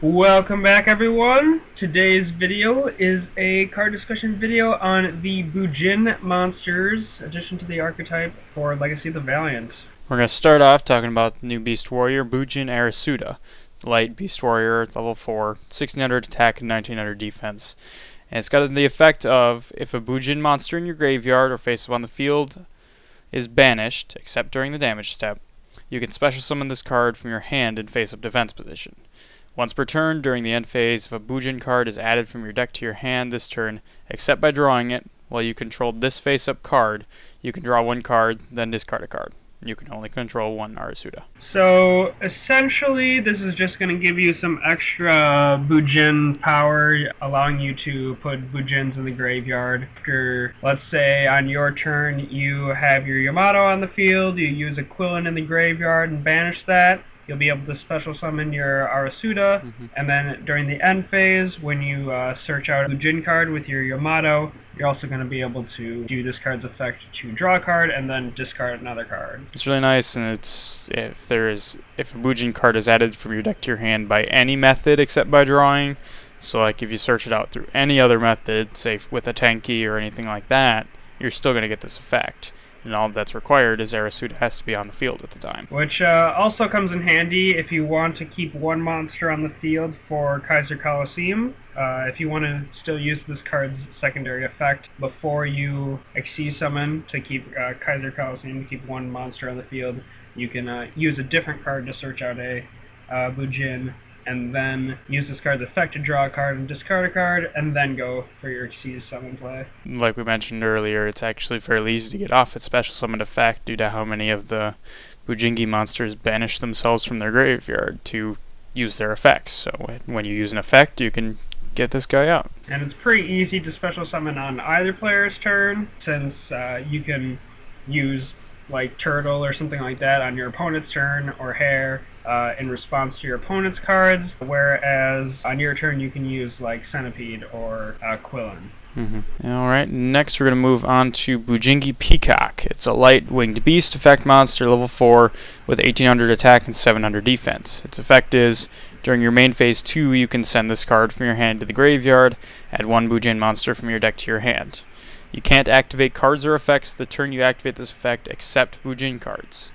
Welcome back, everyone. Today's video is a card discussion video on the Bujin monsters, addition to the archetype for Legacy of the Valiant. We're going to start off talking about the new Beast Warrior, Bujin Arasuda. Light Beast Warrior, level 4, 1600 attack and 1900 defense. And it's got the effect of, if a Bujin monster in your graveyard or face up on the field is banished, except during the damage step, you can special summon this card from your hand in face-up defense position. Once per turn, during the end phase, if a Bujin card is added from your deck to your hand this turn, except by drawing it, while you control this face-up card, you can draw one card, then discard a card. You can only control one Arasuda. So, essentially, this is just going to give you some extra Bujin power, allowing you to put Bujins in the graveyard. After, let's say, on your turn, you have your Yamato on the field, you use a Quillen in the graveyard and banish that. You'll be able to special summon your Arasuda, and then during the end phase, when you search out a Bujin card with your Yamato, you're also going to be able to do this card's effect to draw a card and then discard another card. It's really nice, and it's if a Bujin card is added from your deck to your hand by any method except by drawing, so like if you search it out through any other method, say with a Tenki or anything like that, you're still going to get this effect. And all that's required is Arasuda has to be on the field at the time. Which also comes in handy if you want to keep one monster on the field for Kaiser Coliseum. If you want to still use this card's secondary effect before you Xyz summon to keep Kaiser Coliseum, to keep one monster on the field, you can use a different card to search out a Bujin, and then use this card's effect to draw a card and discard a card, and then go for your Xyz summon play. Like we mentioned earlier, it's actually fairly easy to get off its special summon effect due to how many of the Bujingi monsters banish themselves from their graveyard to use their effects. So when you use an effect, you can get this guy out. And it's pretty easy to special summon on either player's turn, since you can use like Turtle or something like that on your opponent's turn, or Hair in response to your opponent's cards, whereas on your turn you can use like Centipede or Quillen. Alright, next we're going to move on to Gingy Peacock. It's a light winged beast effect monster, level 4, with 1800 attack and 700 defense. Its effect is, during your main phase 2, you can send this card from your hand to the graveyard, add one Bujin monster from your deck to your hand. You can't activate cards or effects the turn you activate this effect except Bujin cards.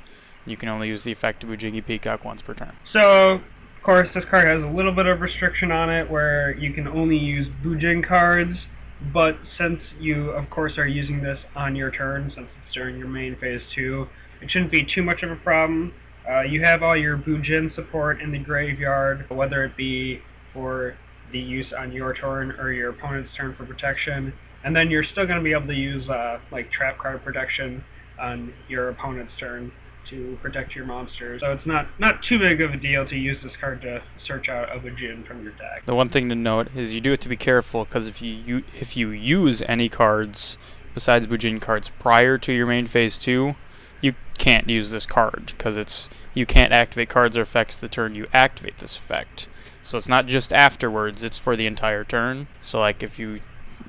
You can only use the effect of Gingy Peacock once per turn. So, of course, this card has a little bit of restriction on it where you can only use Bujin cards, but since you, of course, are using this on your turn, since it's during your main phase 2, it shouldn't be too much of a problem. You have all your Bujin support in the graveyard, whether it be for the use on your turn or your opponent's turn for protection. And then you're still going to be able to use like trap card protection on your opponent's turn to protect your monsters. So it's not too big of a deal to use this card to search out a Bujin from your deck. The one thing to note is you do have to be careful, because if you use any cards besides Bujin cards prior to your main phase 2, you can't use this card, because you can't activate cards or effects the turn you activate this effect. So it's not just afterwards, it's for the entire turn. So like if you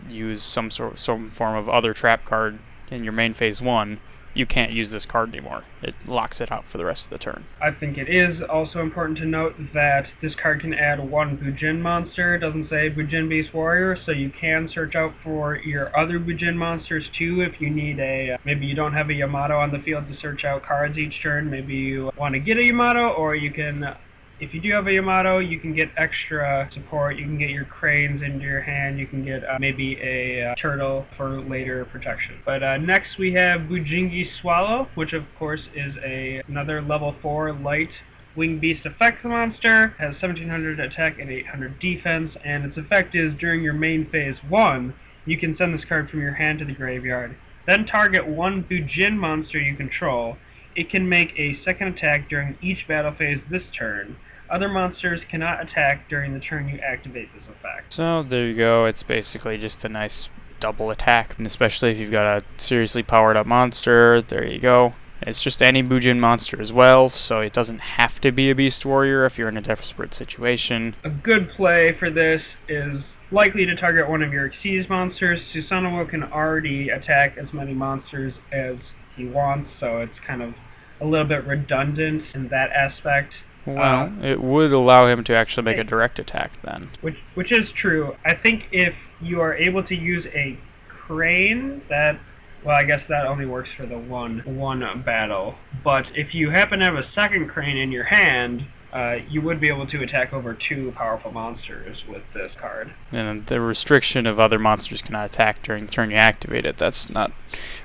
use some form of other trap card in your main phase 1, you can't use this card anymore. It locks it out for the rest of the turn. I think it is also important to note that this card can add one Bujin monster. It doesn't say Bujin Beast Warrior, so you can search out for your other Bujin monsters too if you need maybe you don't have a Yamato on the field to search out cards each turn. Maybe you want to get a Yamato, or you can, if you do have a Yamato, you can get extra support. You can get your Cranes into your hand. You can get maybe a Turtle for later protection. But next we have Jingi Swallow, which of course is another level 4 light winged beast effect monster. Has 1700 attack and 800 defense, and its effect is, during your main phase 1, you can send this card from your hand to the graveyard. Then target one Bujin monster you control. It can make a second attack during each battle phase this turn. Other monsters cannot attack during the turn you activate this effect. So there you go. It's basically just a nice double attack, and especially if you've got a seriously powered up monster, there you go. It's just any Bujin monster as well, so it doesn't have to be a Beast Warrior if you're in a desperate situation. A good play for this is likely to target one of your Xyz monsters. Susanoo can already attack as many monsters as he wants, so it's kind of a little bit redundant in that aspect. Well, it would allow him to actually make a direct attack then. Which is true. I think if you are able to use a crane, well, I guess that only works for the one battle. But if you happen to have a second crane in your hand, you would be able to attack over 2 powerful monsters with this card. And the restriction of other monsters cannot attack during the turn you activate it, that's not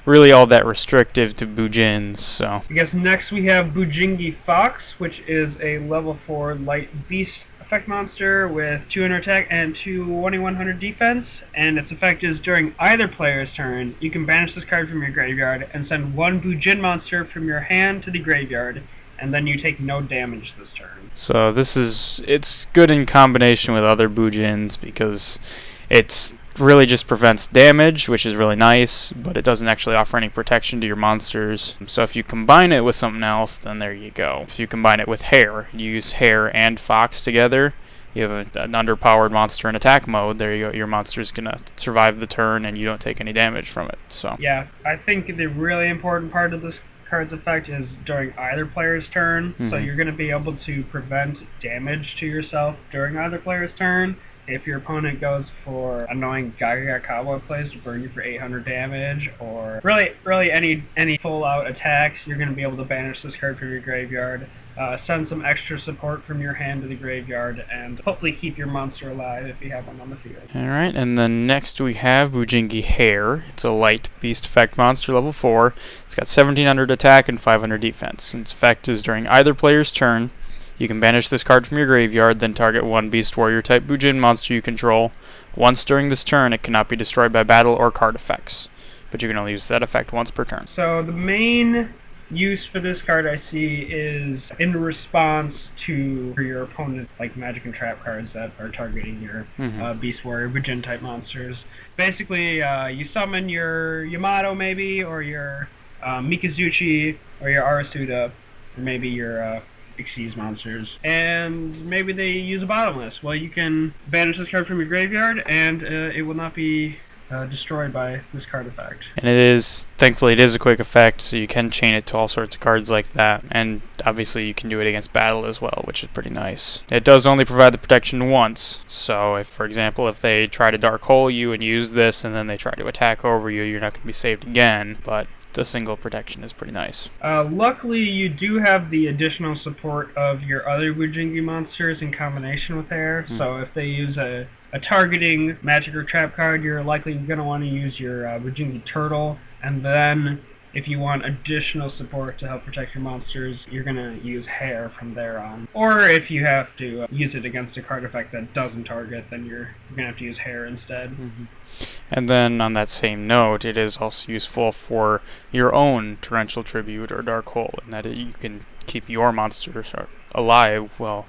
really all that restrictive to Bujins, so. I guess next we have Jingi Fox, which is a level 4 light beast effect monster with 200 attack and 2100 defense, and its effect is during either player's turn, you can banish this card from your graveyard and send 1 Bujin monster from your hand to the graveyard, and then you take no damage this turn. So it's good in combination with other Bujins because it's really just prevents damage, which is really nice, but it doesn't actually offer any protection to your monsters. So if you combine it with something else, then there you go. If you combine it with Hair, you use Hair and Fox together, you have an underpowered monster in attack mode, there you go, your monster's gonna survive the turn and you don't take any damage from it. So yeah, I think the really important part of this card's effect is during either player's turn, so you're going to be able to prevent damage to yourself during either player's turn. If your opponent goes for annoying Gaga Cowboy plays to burn you for 800 damage, or really any full-out attacks, you're going to be able to banish this card from your graveyard, send some extra support from your hand to the graveyard, and hopefully keep your monster alive if you have one on the field. Alright, and then next we have Jingi Hair. It's a light beast effect monster, level 4. It's got 1700 attack and 500 defense. Its effect is during either player's turn. You can banish this card from your graveyard, then target 1 Beast Warrior type Bujin monster you control. Once during this turn, it cannot be destroyed by battle or card effects, but you can only use that effect once per turn. So the main use for this card I see is in response to your opponent, like magic and trap cards that are targeting your Beast Warrior Bujin type monsters. Basically, you summon your Yamato maybe, or your Mikazuchi, or your Arasuda, or maybe your Xyz monsters, and maybe they use a bottomless. Well, you can banish this card from your graveyard, and it will not be destroyed by this card effect. And thankfully it is a quick effect, so you can chain it to all sorts of cards like that, and obviously you can do it against battle as well, which is pretty nice. It does only provide the protection once, so if, for example, if they try to dark hole you and use this and then they try to attack over you, you're not going to be saved again, but the single protection is pretty nice. Luckily, you do have the additional support of your other Bujingi monsters in combination with Hair, so if they use a targeting magic or trap card, you're likely going to want to use your Bujingi Turtle, and then if you want additional support to help protect your monsters, you're going to use Hair from there on. Or if you have to use it against a card effect that doesn't target, then you're going to have to use Hair instead. And then on that same note, it is also useful for your own Torrential Tribute or Dark Hole, in that you can keep your monsters alive while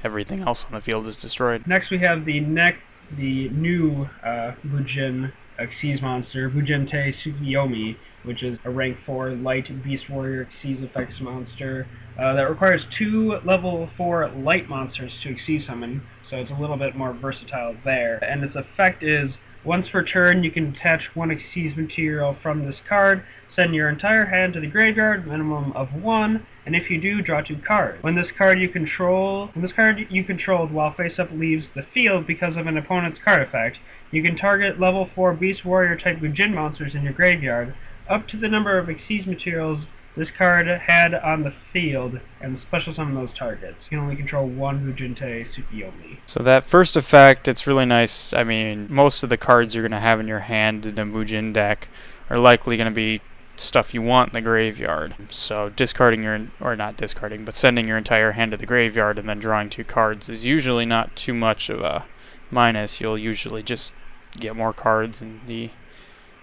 everything else on the field is destroyed. Next we have the new Bujin Xyz monster, Bujinte Tsukiyomi, which is a rank 4 light Beast Warrior Xyz effects monster that requires 2 level 4 light monsters to Xyz summon, so it's a little bit more versatile there. And its effect is, once per turn, you can attach 1 Xyz material from this card, send your entire hand to the graveyard, minimum of 1, and if you do, draw 2 cards. When this card you controlled while face-up leaves the field because of an opponent's card effect, you can target level 4 Beast Warrior type Bujin monsters in your graveyard, up to the number of Xyz materials this card had on the field, and special summon those targets. You can only control 1 Bujinte Tsukiyomi. So that first effect, it's really nice. I mean, most of the cards you're going to have in your hand in a Bujin deck are likely going to be stuff you want in the graveyard. So discarding but sending your entire hand to the graveyard and then drawing 2 cards is usually not too much of a minus. You'll usually just get more cards in the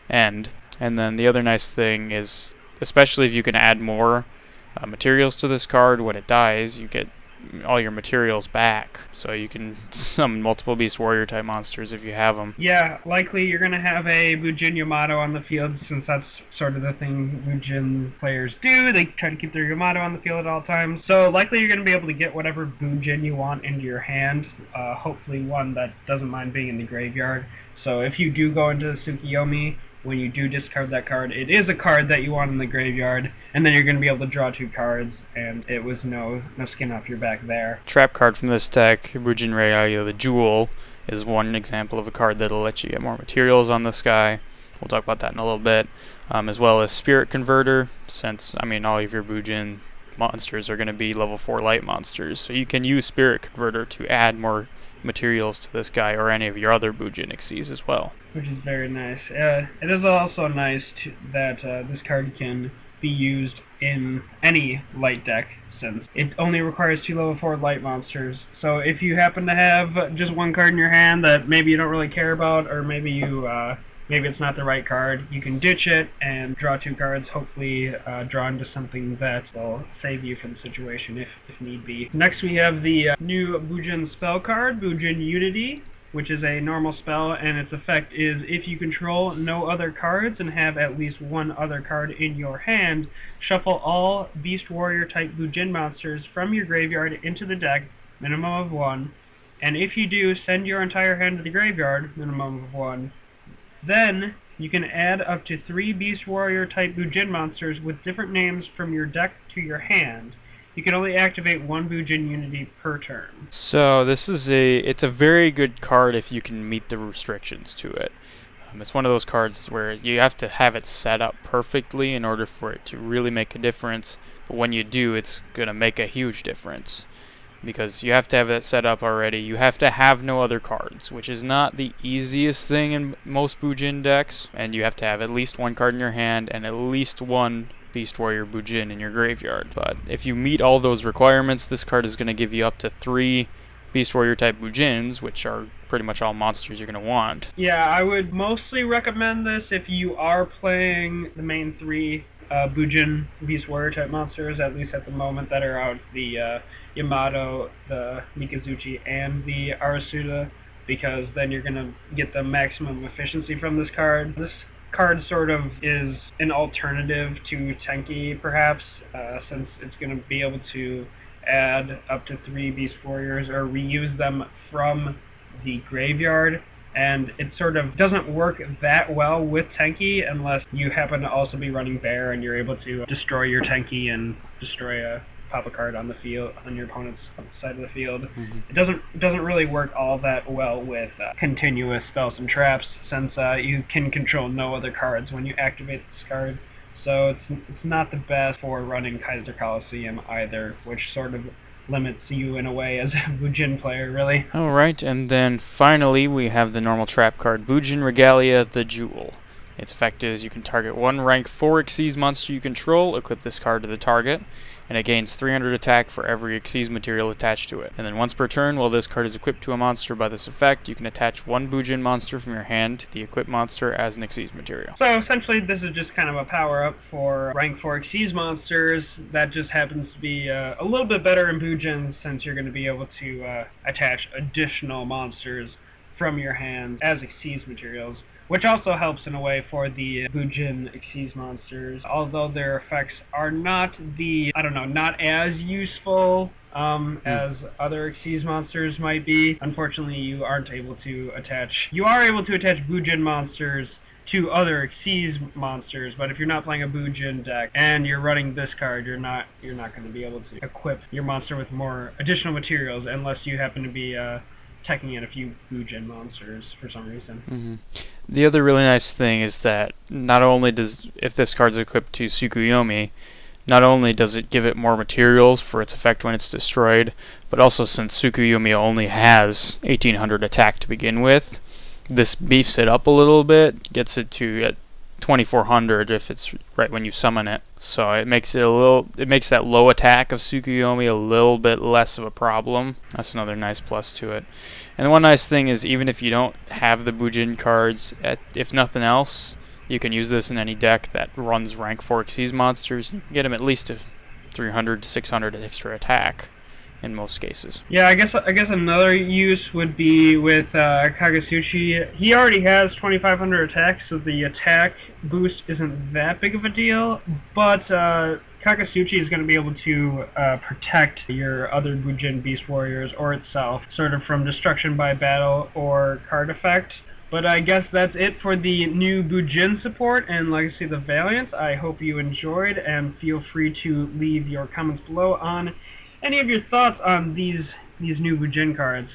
end. And then the other nice thing is, especially if you can add more materials to this card, when it dies, you get all your materials back. So you can summon multiple Beast Warrior type monsters if you have them. Yeah, likely you're going to have a Bujin Yamato on the field, since that's sort of the thing Bujin players do. They try to keep their Yamato on the field at all times. So likely you're going to be able to get whatever Bujin you want into your hand, hopefully one that doesn't mind being in the graveyard. So if you do go into Tsukiyomi, when you do discard that card, it is a card that you want in the graveyard, and then you're going to be able to draw 2 cards, and it was no skin off your back there. Trap card from this deck, Bujin Regalia, the Jewel, is one example of a card that'll let you get more materials on this guy. We'll talk about that in a little bit. As well as Spirit Converter, since, all of your Bujin monsters are going to be level 4 light monsters, so you can use Spirit Converter to add more materials to this guy or any of your other Bujin Xyz as well. Which is very nice. It is also nice that this card can be used in any light deck, since it only requires 2 level 4 light monsters. So if you happen to have just one card in your hand that maybe you don't really care about, or maybe you maybe it's not the right card, you can ditch it and draw 2 cards, hopefully draw into something that will save you from the situation if need be. Next we have the new Bujin spell card, Bujin Unity, which is a normal spell, and its effect is if you control no other cards and have at least one other card in your hand, shuffle all Beast Warrior type Bujin monsters from your graveyard into the deck, minimum of 1, and if you do, send your entire hand to the graveyard, minimum of 1. Then, you can add up to 3 Beast Warrior type Bujin monsters with different names from your deck to your hand. You can only activate 1 Bujin Unity per turn. So this is it's a very good card if you can meet the restrictions to it. It's one of those cards where you have to have it set up perfectly in order for it to really make a difference, but when you do, it's going to make a huge difference. Because you have to have that set up already. You have to have no other cards, which is not the easiest thing in most Bujin decks. And you have to have at least 1 card in your hand and at least 1 Beast Warrior Bujin in your graveyard. But if you meet all those requirements, this card is going to give you up to 3 Beast Warrior type Bujins, which are pretty much all monsters you're going to want. Yeah, I would mostly recommend this if you are playing the main 3 Bujin Beast Warrior type monsters, at least at the moment, that are out, the Yamato, the Mikazuchi, and the Arasuda, because then you're going to get the maximum efficiency from this card. This card sort of is an alternative to Tenki, perhaps, since it's going to be able to add up to 3 Beast Warriors or reuse them from the graveyard. And it sort of doesn't work that well with Tenki unless you happen to also be running Bear and you're able to destroy your Tenki and pop a card on the field, on your opponent's side of the field. Mm-hmm. It doesn't really work all that well with continuous spells and traps, since you can control no other cards when you activate this card. So it's not the best for running Kaiser Coliseum either, which sort of limits you in a way as a Bujin player, really. Alright, and then finally we have the normal trap card, Bujin Regalia, the Jewel. Its effect is you can target 1 rank 4 Xyz monster you control, equip this card to the target, and it gains 300 attack for every Xyz material attached to it. And then once per turn, while this card is equipped to a monster by this effect, you can attach 1 Bujin monster from your hand to the equipped monster as an Xyz material. So essentially this is just kind of a power-up for rank 4 Xyz monsters that just happens to be a little bit better in Bujin, since you're going to be able to attach additional monsters from your hand as Xyz materials, which also helps in a way for the Bujin Xyz monsters, although their effects are not not as useful as other Xyz monsters might be. Unfortunately, you are able to attach Bujin monsters to other Xyz monsters, but if you're not playing a Bujin deck and you're running this card, you're not going to be able to equip your monster with more additional materials unless you happen to be teching in a few Bujin monsters for some reason. Mm-hmm. The other really nice thing is that not only if this card's equipped to Tsukuyomi, not only does it give it more materials for its effect when it's destroyed, but also since Tsukuyomi only has 1800 attack to begin with, this beefs it up a little bit, gets it to 2400 if it's right when you summon it. So it makes that low attack of Tsukuyomi a little bit less of a problem. That's another nice plus to it. And the one nice thing is, even if you don't have the Bujin cards, if nothing else, you can use this in any deck that runs rank 4 Xyz monsters. You can get them at least to 300 to 600 extra attack in most cases. Yeah, I guess another use would be with Kagasuchi. He already has 2500 attack, so the attack boost isn't that big of a deal, but Kagasuchi is going to be able to protect your other Bujin Beast Warriors or itself, sort of from destruction by battle or card effect. But I guess that's it for the new Bujin support and Legacy of the Valiant. I hope you enjoyed, and feel free to leave your comments below on any of your thoughts on these new Bujin cards.